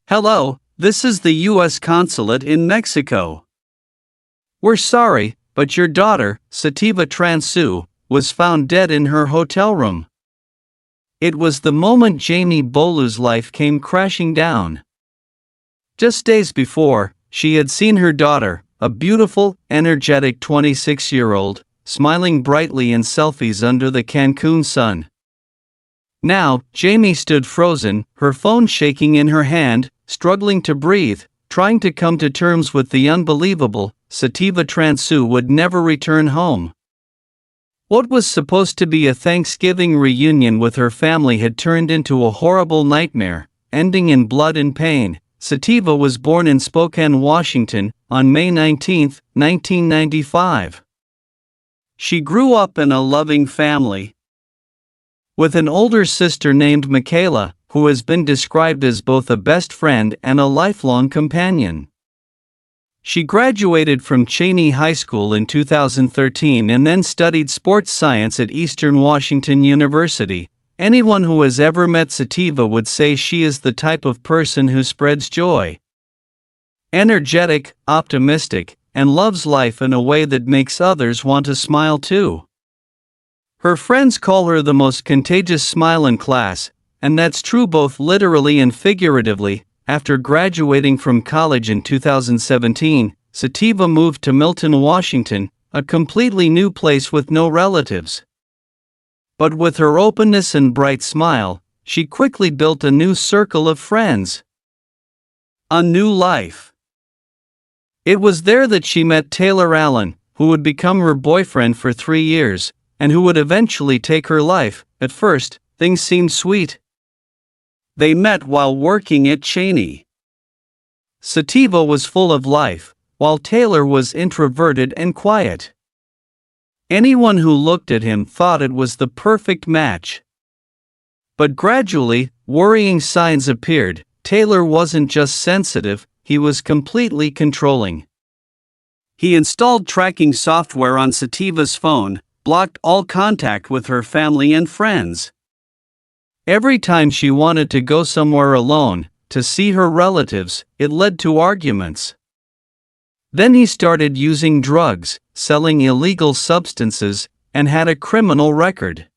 Hello, this is the U.S. Consulate in Mexico. We're sorry, but your daughter, Sativa Transue, was found dead in her hotel room. It was the moment Jamie Bolu's life came crashing down. Just days before, she had seen her daughter, a beautiful, energetic 26-year-old, smiling brightly in selfies under the Cancun sun. Now, Jamie stood frozen, her phone shaking in her hand, struggling to breathe, trying to come to terms with the unbelievable. Sativa Transue would never return home. What was supposed to be a Thanksgiving reunion with her family had turned into a horrible nightmare, ending in blood and pain. Sativa was born in Spokane, Washington, on May 19, 1995. She grew up in a loving family, with an older sister named Michaela, who has been described as both a best friend and a lifelong companion. She graduated from Cheney High School in 2013 and then studied sports science at Eastern Washington University. Anyone who has ever met Sativa would say she is the type of person who spreads joy. Energetic, optimistic, and loves life in a way that makes others want to smile too. Her friends call her the most contagious smile in class, and that's true both literally and figuratively. After graduating from college in 2017, Sativa moved to Milton, Washington, a completely new place with no relatives. But with her openness and bright smile, she quickly built a new circle of friends. A new life. It was there that she met Taylor Allen, who would become her boyfriend for 3 years, and who would eventually take her life. At first, things seemed sweet. They met while working at Cheney. Sativa was full of life, while Taylor was introverted and quiet. Anyone who looked at him thought it was the perfect match. But gradually, worrying signs appeared. Taylor wasn't just sensitive, he was completely controlling. He installed tracking software on Sativa's phone, blocked all contact with her family and friends. Every time she wanted to go somewhere alone, to see her relatives, it led to arguments. Then he started using drugs, selling illegal substances, and had a criminal record.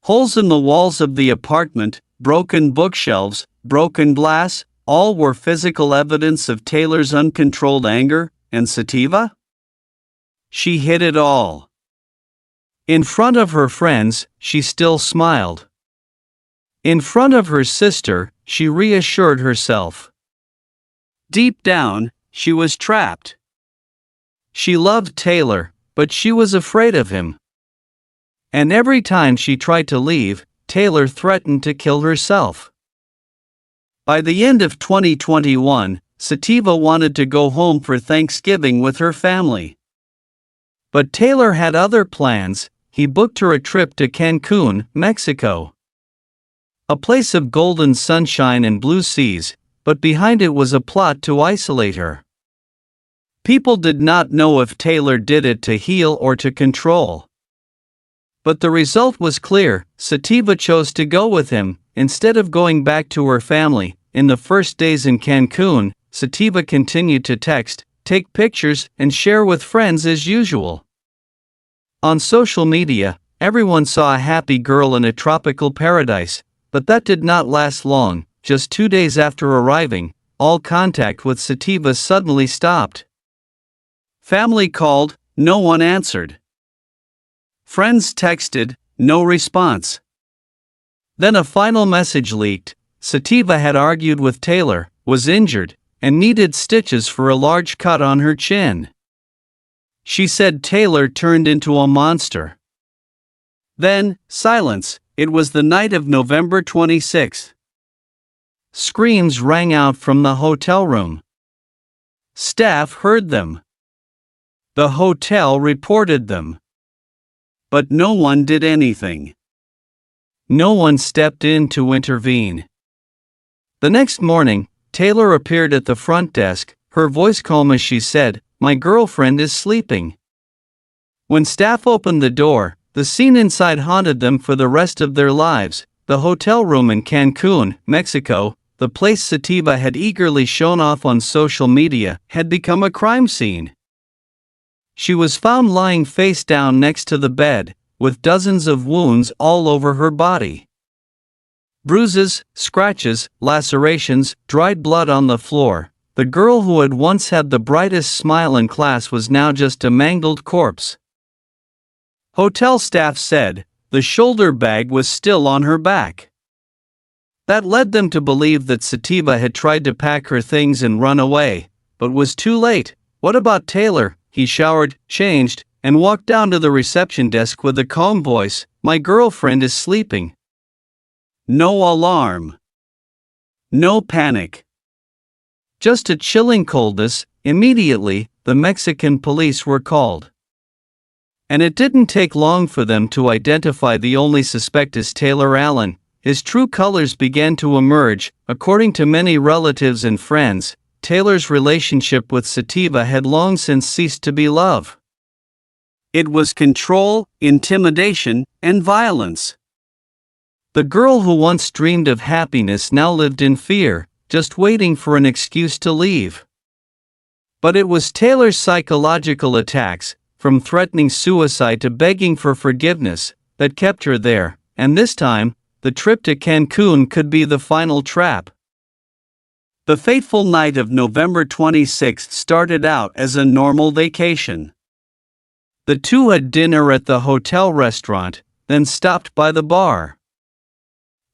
Holes in the walls of the apartment, broken bookshelves, broken glass, all were physical evidence of Taylor's uncontrolled anger. And Sativa? She hid it all. In front of her friends, she still smiled. In front of her sister, she reassured herself. Deep down, she was trapped. She loved Taylor, but she was afraid of him. And every time she tried to leave, Taylor threatened to kill herself. By the end of 2021, Sativa wanted to go home for Thanksgiving with her family. But Taylor had other plans. He booked her a trip to Cancun, Mexico. A place of golden sunshine and blue seas, but behind it was a plot to isolate her. People did not know if Taylor did it to heal or to control. But the result was clear. Sativa chose to go with him, instead of going back to her family. In the first days in Cancun, Sativa continued to text, take pictures, and share with friends as usual. On social media, everyone saw a happy girl in a tropical paradise, but that did not last long. Just 2 days after arriving, all contact with Sativa suddenly stopped. Family called, no one answered. Friends texted, no response. Then a final message leaked. Sativa had argued with Taylor, was injured, and needed stitches for a large cut on her chin. She said Taylor turned into a monster. Then, silence. It was the night of November 26. Screams rang out from the hotel room. Staff heard them. The hotel reported them. But no one did anything. No one stepped in to intervene. The next morning, Taylor appeared at the front desk, her voice calm as she said, "My girlfriend is sleeping." When staff opened the door, the scene inside haunted them for the rest of their lives. The hotel room in Cancun, Mexico, the place Sativa had eagerly shown off on social media had become a crime scene. She was found lying face down next to the bed, with dozens of wounds all over her body. Bruises, scratches, lacerations, dried blood on the floor. The girl who had once had the brightest smile in class was now just a mangled corpse. Hotel staff said the shoulder bag was still on her back. That led them to believe that Sativa had tried to pack her things and run away, but was too late. What about Taylor? He showered, changed, and walked down to the reception desk with a calm voice. My girlfriend is sleeping. No alarm. No panic. Just a chilling coldness. Immediately, the Mexican police were called. And it didn't take long for them to identify the only suspect as Taylor Allen. His true colors began to emerge. According to many relatives and friends, Taylor's relationship with Sativa had long since ceased to be love. It was control, intimidation, and violence. The girl who once dreamed of happiness now lived in fear, just waiting for an excuse to leave. But it was Taylor's psychological attacks, from threatening suicide to begging for forgiveness, that kept her there, and this time, the trip to Cancun could be the final trap. The fateful night of November 26 started out as a normal vacation. The two had dinner at the hotel restaurant, then stopped by the bar.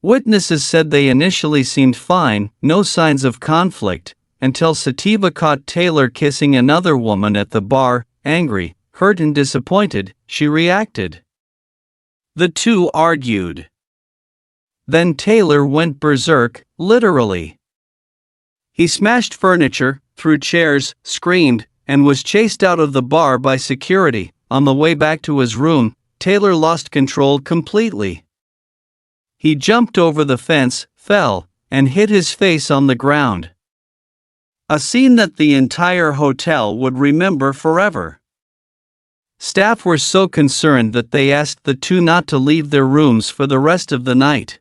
Witnesses said they initially seemed fine, no signs of conflict, until Sativa caught Taylor kissing another woman at the bar. Angry, hurt and disappointed, she reacted. The two argued. Then Taylor went berserk, literally. He smashed furniture, threw chairs, screamed, and was chased out of the bar by security. On the way back to his room, Taylor lost control completely. He jumped over the fence, fell, and hit his face on the ground. A scene that the entire hotel would remember forever. Staff were so concerned that they asked the two not to leave their rooms for the rest of the night.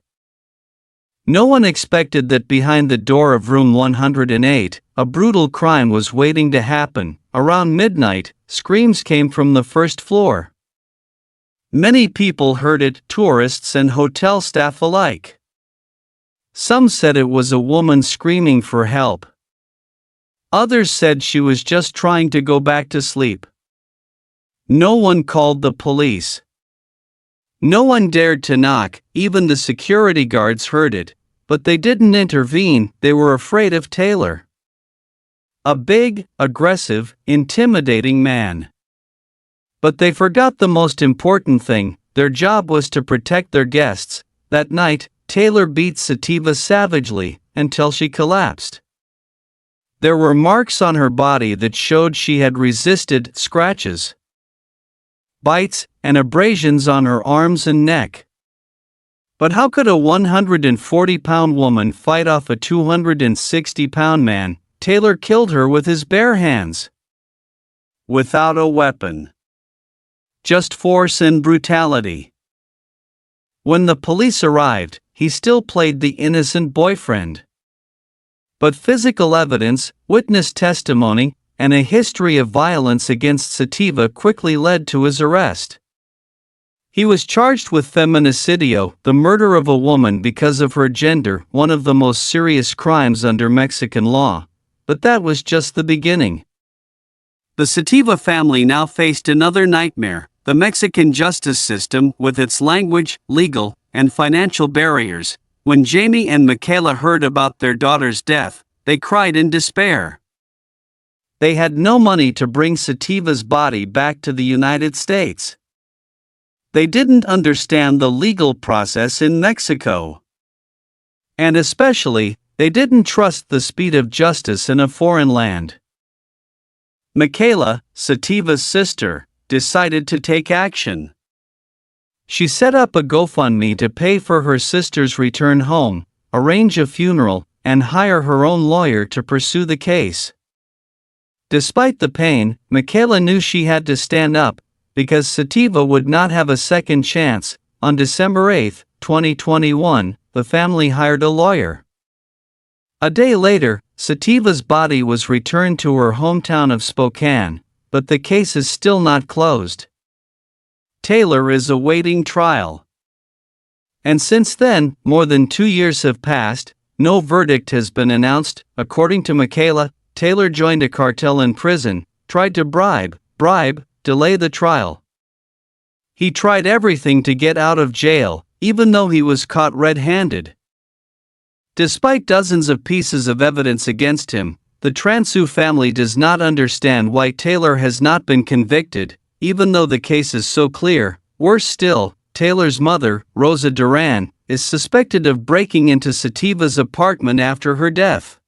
No one expected that behind the door of room 108, a brutal crime was waiting to happen. Around midnight, screams came from the first floor. Many people heard it, tourists and hotel staff alike. Some said it was a woman screaming for help. Others said she was just trying to go back to sleep. No one called the police. No one dared to knock. Even the security guards heard it, but they didn't intervene. They were afraid of Taylor. A big, aggressive, intimidating man. But they forgot the most important thing. Their job was to protect their guests. That night, Taylor beat Sativa savagely, until she collapsed. There were marks on her body that showed she had resisted. Scratches, bites, and abrasions on her arms and neck. But how could a 140-pound woman fight off a 260-pound man? Taylor killed her with his bare hands. Without a weapon. Just force and brutality. When the police arrived, he still played the innocent boyfriend. But physical evidence, witness testimony, and a history of violence against Sativa quickly led to his arrest. He was charged with feminicidio, the murder of a woman because of her gender, one of the most serious crimes under Mexican law. But that was just the beginning. The Sativa family now faced another nightmare. The Mexican justice system, with its language, legal, and financial barriers. When Jamie and Michaela heard about their daughter's death, they cried in despair. They had no money to bring Sativa's body back to the United States. They didn't understand the legal process in Mexico. And especially, they didn't trust the speed of justice in a foreign land. Michaela, Sativa's sister, decided to take action. She set up a GoFundMe to pay for her sister's return home, arrange a funeral, and hire her own lawyer to pursue the case. Despite the pain, Michaela knew she had to stand up, because Sativa would not have a second chance. On December 8, 2021, the family hired a lawyer. A day later, Sativa's body was returned to her hometown of Spokane, but the case is still not closed. Taylor is awaiting trial. And since then, more than 2 years have passed, no verdict has been announced. According to Michaela, Taylor joined a cartel in prison, tried to bribe, delay the trial. He tried everything to get out of jail, even though he was caught red-handed. Despite dozens of pieces of evidence against him, the Transue family does not understand why Taylor has not been convicted, even though the case is so clear. Worse still, Taylor's mother, Rosa Duran, is suspected of breaking into Sativa's apartment after her death.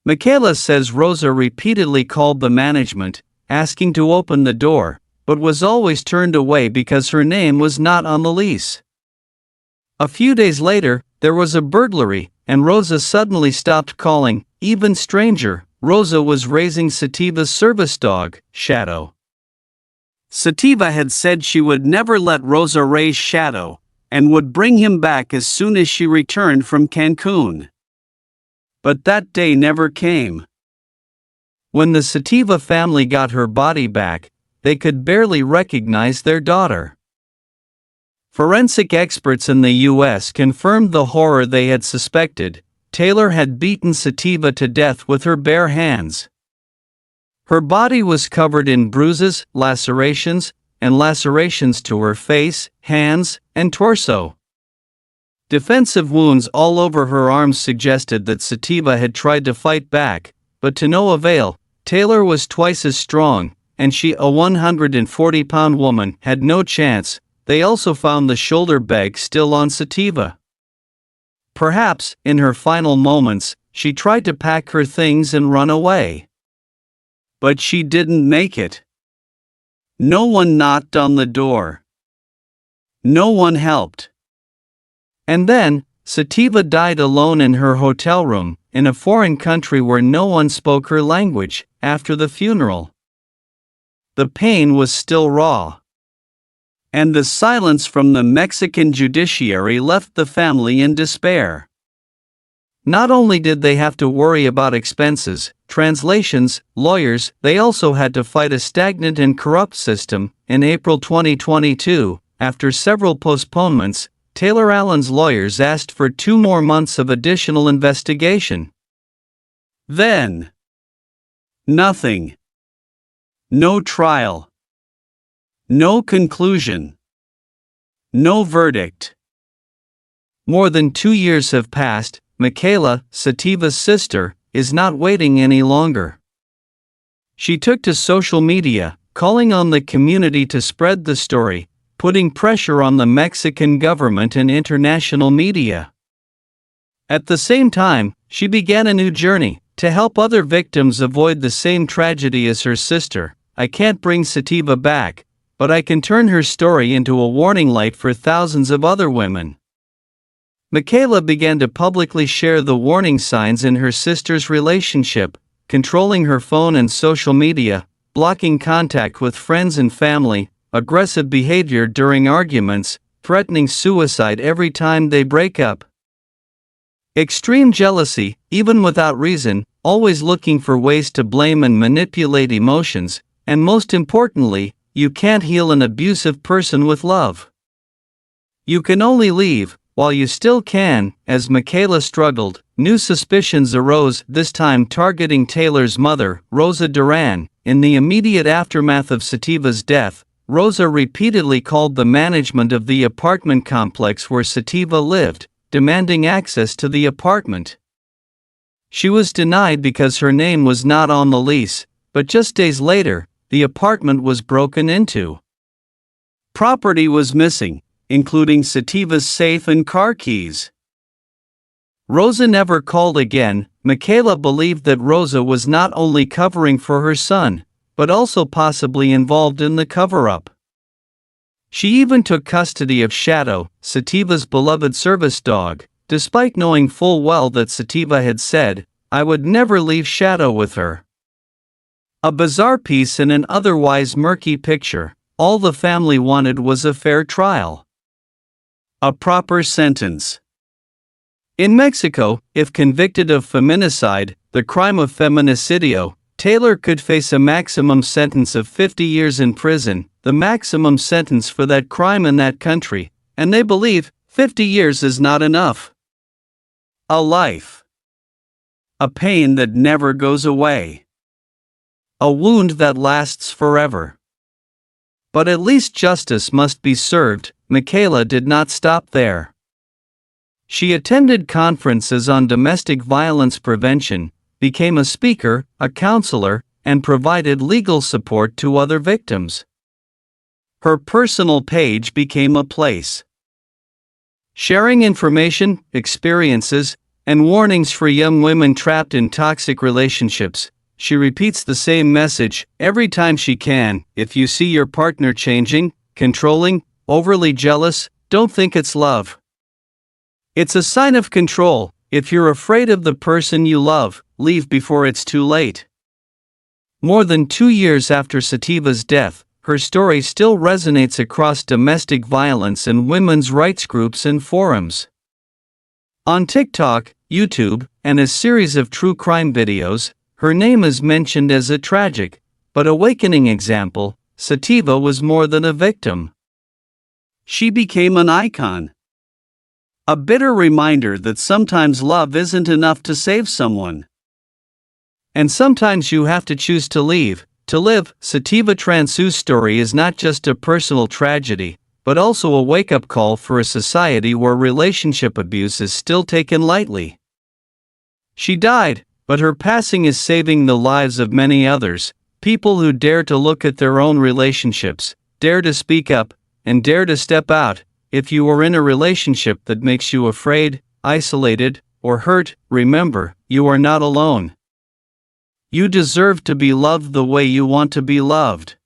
Michaela says Rosa repeatedly called the management, asking to open the door, but was always turned away because her name was not on the lease. A few days later, there was a burglary, and Rosa suddenly stopped calling. Even stranger, Rosa was raising Sativa's service dog, Shadow. Sativa had said she would never let Rosa raise Shadow, and would bring him back as soon as she returned from Cancun. But that day never came. When the Sativa family got her body back, they could barely recognize their daughter. Forensic experts in the U.S. confirmed the horror they had suspected. Taylor had beaten Sativa to death with her bare hands. Her body was covered in bruises, lacerations to her face, hands, and torso. Defensive wounds all over her arms suggested that Sativa had tried to fight back, but to no avail. Taylor was twice as strong, and she, a 140-pound woman, had no chance. They also found the shoulder bag still on Sativa. Perhaps, in her final moments, she tried to pack her things and run away. But she didn't make it. No one knocked on the door. No one helped. And then, Sativa died alone in her hotel room, in a foreign country where no one spoke her language. After the funeral, the pain was still raw. And the silence from the Mexican judiciary left the family in despair. Not only did they have to worry about expenses, translations, lawyers, they also had to fight a stagnant and corrupt system. In April 2022, after several postponements, Taylor Allen's lawyers asked for 2 more months of additional investigation. Then, nothing. No trial. No conclusion. No verdict. More than 2 years have passed. Michaela, Sativa's sister, is not waiting any longer. She took to social media, calling on the community to spread the story, putting pressure on the Mexican government and international media. At the same time, she began a new journey, to help other victims avoid the same tragedy as her sister. I can't bring Sativa back, but I can turn her story into a warning light for thousands of other women. Michaela began to publicly share the warning signs in her sister's relationship, controlling her phone and social media, blocking contact with friends and family, aggressive behavior during arguments, threatening suicide every time they break up. Extreme jealousy, even without reason, always looking for ways to blame and manipulate emotions, and most importantly, you can't heal an abusive person with love. You can only leave, while you still can. As Michaela struggled, new suspicions arose, this time targeting Taylor's mother, Rosa Duran. In the immediate aftermath of Sativa's death, Rosa repeatedly called the management of the apartment complex where Sativa lived, demanding access to the apartment. She was denied because her name was not on the lease, but just days later, the apartment was broken into. Property was missing, including Sativa's safe and car keys. Rosa never called again. Michaela believed that Rosa was not only covering for her son, but also possibly involved in the cover-up. She even took custody of Shadow, Sativa's beloved service dog, despite knowing full well that Sativa had said, "I would never leave Shadow with her." A bizarre piece in an otherwise murky picture. All the family wanted was a fair trial. A proper sentence. In Mexico, if convicted of feminicide, the crime of feminicidio, Taylor could face a maximum sentence of 50 years in prison, the maximum sentence for that crime in that country, and they believe 50 years is not enough. A life. A pain that never goes away. A wound that lasts forever. But at least justice must be served. Michaela did not stop there. She attended conferences on domestic violence prevention, became a speaker, a counselor, and provided legal support to other victims. Her personal page became a place sharing information, experiences, and warnings for young women trapped in toxic relationships. She repeats the same message every time she can. If you see your partner changing, controlling, overly jealous, don't think it's love. It's a sign of control. If you're afraid of the person you love, leave before it's too late. More than 2 years after Sativa's death, her story still resonates across domestic violence and women's rights groups and forums. On TikTok, YouTube, and a series of true crime videos, her name is mentioned as a tragic, but awakening example. Sativa was more than a victim. She became an icon. A bitter reminder that sometimes love isn't enough to save someone. And sometimes you have to choose to leave, to live. Sativa Transue's story is not just a personal tragedy, but also a wake-up call for a society where relationship abuse is still taken lightly. She died, but her passing is saving the lives of many others, people who dare to look at their own relationships, dare to speak up, and dare to step out. If you are in a relationship that makes you afraid, isolated, or hurt, remember, you are not alone. You deserve to be loved the way you want to be loved.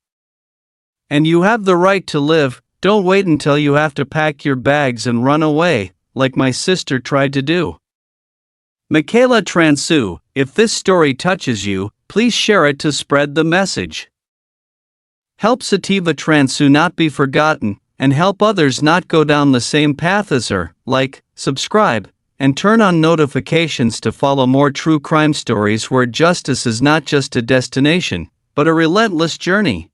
And you have the right to live. Don't wait until you have to pack your bags and run away, like my sister tried to do. Michaela Transue, if this story touches you, please share it to spread the message. Help Sativa Transue not be forgotten, and help others not go down the same path as her. Like, subscribe, and turn on notifications to follow more true crime stories where justice is not just a destination, but a relentless journey.